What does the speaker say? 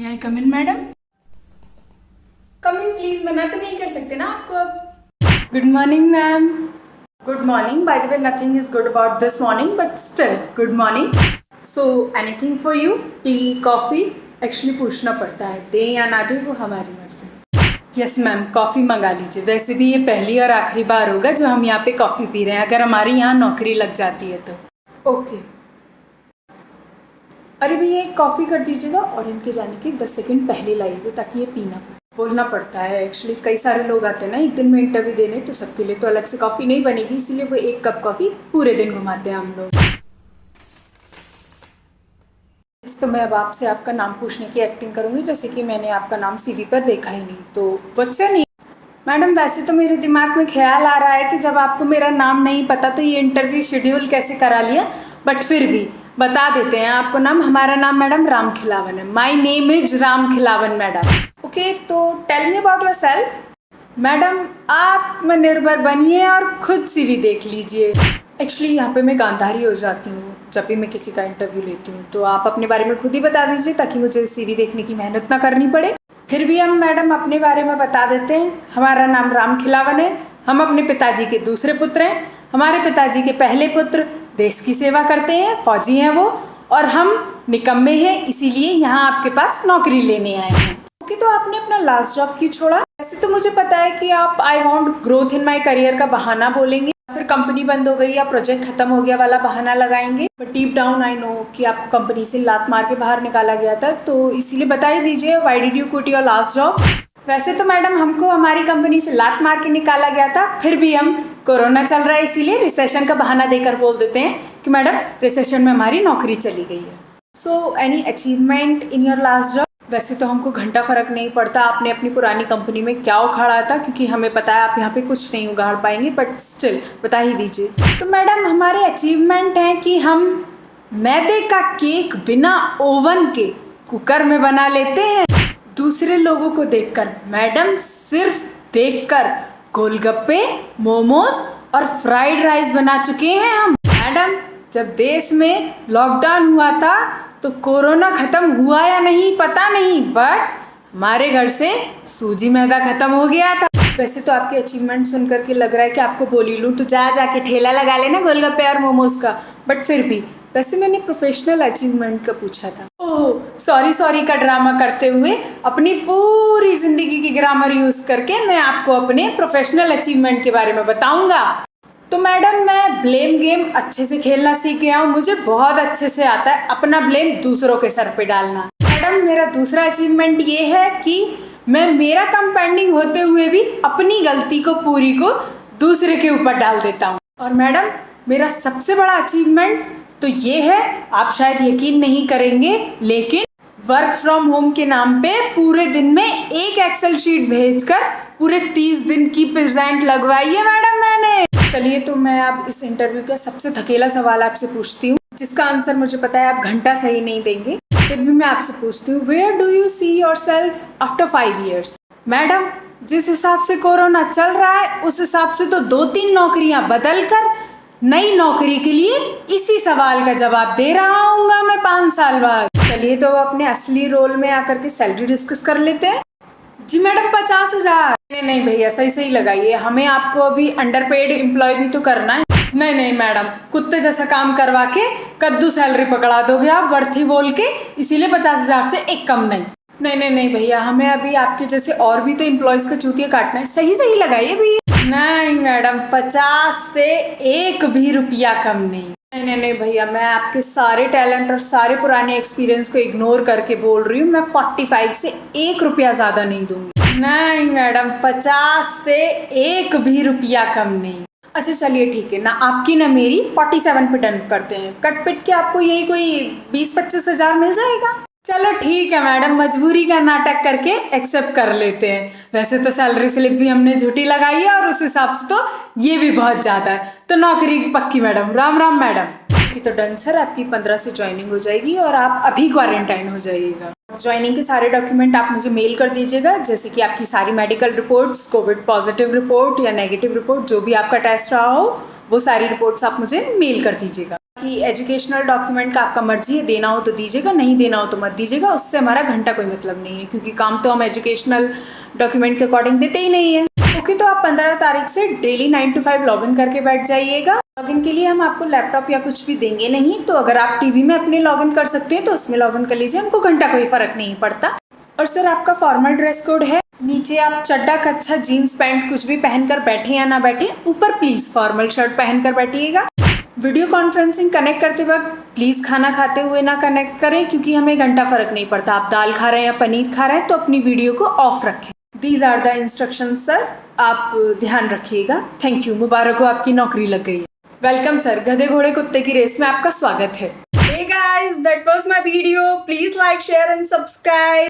I come in madam? Come in please, मना तो नहीं कर सकते ना आपको अब। Good morning ma'am. Good morning. By the way nothing is good about this morning but still good morning. So anything for you? T, coffee? Actually पूछना पड़ता है, दें या ना दें वो हमारी मर्जी। यस मैम, कॉफ़ी मंगा लीजिए। वैसे भी ये पहली और आखिरी बार होगा जो हम यहाँ पे कॉफ़ी पी रहे हैं, अगर हमारी यहाँ नौकरी लग जाती है तो। ओके। अरे भैया एक कॉफ़ी कर दीजिएगा और इनके जाने के 10 सेकंड पहले लाइएगा ताकि ये पीना पाए। बोलना पड़ता है एक्चुअली, कई सारे लोग आते हैं ना एक दिन में इंटरव्यू देने, तो सबके लिए तो अलग से कॉफ़ी नहीं बनेगी, इसीलिए वो एक कप कॉफ़ी पूरे दिन घुमाते हैं हम लोग। तो मैं अब आपसे आपका नाम पूछने की एक्टिंग करूँगी जैसे कि मैंने आपका नाम सीवी पर देखा ही नहीं, तो वच्चा नहीं। मैडम वैसे तो मेरे दिमाग में ख्याल आ रहा है कि जब आपको मेरा नाम नहीं पता तो ये इंटरव्यू शेड्यूल कैसे करा लिया, बट फिर भी बता देते हैं आपको नाम। हमारा नाम मैडम राम खिलावन है। My name is Ram Khilawan madam. Okay, तो tell me about yourself. Madam आत्मनिर्भर बनिए और खुद सीवी देख लीजिए। एक्चुअली यहाँ पे मैं गांधारी हो जाती हूँ जब भी मैं किसी का इंटरव्यू लेती हूँ, तो आप अपने बारे में खुद ही बता दीजिए ताकि मुझे सीवी देखने की मेहनत ना करनी पड़े। फिर भी हम मैडम अपने बारे में बता देते हैं। हमारा नाम राम खिलावन है। हम अपने पिताजी के दूसरे पुत्र हैं। हमारे पिताजी के पहले पुत्र देश की सेवा करते हैं, फौजी हैं वो, और हम निकम्मे हैं, इसीलिए यहाँ आपके पास नौकरी लेने आए हैं। ओके, तो आपने अपना लास्ट जॉब क्यों छोड़ा? वैसे तो मुझे पता है कि आप I want growth in my career का बहाना बोलेंगे, फिर कंपनी बंद हो गई या प्रोजेक्ट खत्म हो गया वाला बहाना लगाएंगे, but deep down I know कि आपको कंपनी से लात मार के बाहर निकाला गया था, तो इसीलिए बता ही दीजिए why did you quit your last job? वैसे तो मैडम हमको हमारी कंपनी से लात मार के निकाला गया था, फिर भी हम कोरोना चल रहा है इसीलिए रिसेशन का बहाना देकर बोल देते हैं कि मैडम रिसेशन में हमारी नौकरी चली गई है। So any achievement in your last job? वैसे तो हमको घंटा फर्क नहीं पड़ता आपने अपनी पुरानी कंपनी में क्या उखाड़ा था, क्योंकि हमें पता है आप यहाँ पे कुछ नहीं उगाड़ पाएंगे, बट स्टिल बता ही दीजिए। तो मैडम हमारे अचीवमेंट हैं कि हम मैदे का केक बिना ओवन के कुकर में बना लेते हैं। दूसरे लोगों को देखकर मैडम, सिर्फ देखकर गोलगप्पे, मोमोज और फ्राइड राइस बना चुके हैं हम। मैडम जब देश में लॉकडाउन हुआ था तो कोरोना खत्म हुआ या नहीं पता नहीं, बट हमारे घर से सूजी मैदा खत्म हो गया था। वैसे तो आपके अचीवमेंट सुनकर के लग रहा है कि आपको बोली लूँ तो जाके ठेला लगा लेना गोलगप्पे और मोमोज का, बट फिर भी वैसे मैंने प्रोफेशनल अचीवमेंट का पूछा था। ओह सॉरी का ड्रामा करते हुए अपनी पूरी जिंदगी की ग्रामर यूज करके मैं आपको अपने प्रोफेशनल अचीवमेंट के बारे में बताऊंगा। तो मैडम मैं ब्लेम गेम अच्छे से खेलना सीख गया हूँ, मुझे बहुत अच्छे से आता है अपना ब्लेम दूसरों के सर पे डालना। मैडम मेरा दूसरा अचीवमेंट ये है कि मैं मेरा काम पेंडिंग होते हुए भी अपनी गलती को पूरी को दूसरे के ऊपर डाल देता हूँ। और मैडम मेरा सबसे बड़ा अचीवमेंट तो ये है, आप शायद यकीन नहीं करेंगे, लेकिन वर्क फ्रॉम होम के नाम पे पूरे दिन में एक एक्सेल शीट भेजकर पूरे 30 दिन की प्रेजेंट लगवाई है मैडम मैंने। चलिए तो मैं अब इस इंटरव्यू का सबसे धकेला सवाल आपसे पूछती हूँ, जिसका आंसर मुझे पता है आप घंटा सही नहीं देंगे, फिर भी मैं आपसे पूछती हूँ, where do you see yourself after 5 years? Madam जिस हिसाब से कोरोना चल रहा है उस हिसाब से तो 2-3 नौकरियां बदल कर नई नौकरी के लिए इसी सवाल का जवाब दे रहा हूँगा मैं 5 साल बाद। चलिए तो अपने असली रोल में आकर के सैलरी डिस्कस कर लेते हैं। जी मैडम 50,000। नहीं भैया सही लगाइए, हमें आपको अभी अंडरपेड एम्प्लॉय भी तो करना है। नहीं मैडम, कुत्ते जैसा काम करवा के कद्दू सैलरी पकड़ा दोगे आप वर्थी बोल के, इसीलिए 50,000 से एक कम नहीं। नहीं भैया, हमें अभी आपके जैसे और भी तो एम्प्लॉयज का चूतिया काटना है। सही लगाइए भैया। नहीं मैडम, 50 से एक भी रुपया कम नहीं। नहीं भैया, मैं आपके सारे टैलेंट और सारे पुराने एक्सपीरियंस को इग्नोर करके बोल रही हूँ, मैं 45 से 1 रुपया ज़्यादा नहीं दूंगी। नहीं मैडम, 50 से एक भी रुपया कम नहीं। अच्छा चलिए ठीक है ना, आपकी ना मेरी 47 पे डन करते हैं। कट पिट के आपको यही कोई 20-25 हज़ार मिल जाएगा। चलो ठीक है मैडम, मजबूरी का नाटक करके एक्सेप्ट कर लेते हैं। वैसे तो सैलरी स्लिप भी हमने झूठी लगाई है और उस हिसाब से तो ये भी बहुत ज़्यादा है, तो नौकरी पक्की मैडम। राम मैडम की तो डन सर, आपकी 15 से ज्वाइनिंग हो जाएगी और आप अभी क्वारंटाइन हो जाइएगा। ज्वाइनिंग के सारे डॉक्यूमेंट आप मुझे मेल कर दीजिएगा, जैसे कि आपकी सारी medical reports, Covid positive report या नेगेटिव रिपोर्ट, जो भी आपका टेस्ट रहा हो वो सारी रिपोर्ट्स आप मुझे मेल कर दीजिएगा। कि एजुकेशनल डॉक्यूमेंट का आपका मर्जी है, देना हो तो दीजिएगा, नहीं देना हो तो मत दीजिएगा, उससे हमारा घंटा कोई मतलब नहीं है, क्योंकि काम तो हम एजुकेशनल डॉक्यूमेंट के अकॉर्डिंग देते ही नहीं है। ओके, तो आप 15 तारीख से डेली 9 to 5 लॉगिन करके बैठ जाइएगा। लॉगिन के लिए हम आपको लैपटॉप या कुछ भी देंगे नहीं, तो अगर आप टीवी में अपने लॉगिन कर सकते हैं तो उसमें लॉगिन कर लीजिए, हमको घंटा कोई फर्क नहीं पड़ता। और सर, आपका फॉर्मल ड्रेस कोड है, नीचे आप चड्डा कच्छा जीन्स पैंट कुछ भी पहनकर बैठे या ना बैठे, ऊपर प्लीज फॉर्मल शर्ट पहनकर बैठिएगा। वीडियो कॉन्फ्रेंसिंग कनेक्ट करते वक्त प्लीज़ खाना खाते हुए ना कनेक्ट करें, क्योंकि हमें घंटा फर्क नहीं पड़ता, आप दाल खा रहे हैं या पनीर खा रहे हैं तो अपनी वीडियो को ऑफ रखें। These are the instructions sir, आप ध्यान रखिएगा। थैंक यू, मुबारक हो, आपकी नौकरी लग गई है। वेलकम सर, गधे घोड़े कुत्ते की रेस में आपका स्वागत है। Hey guys, that was my video, please like share and subscribe.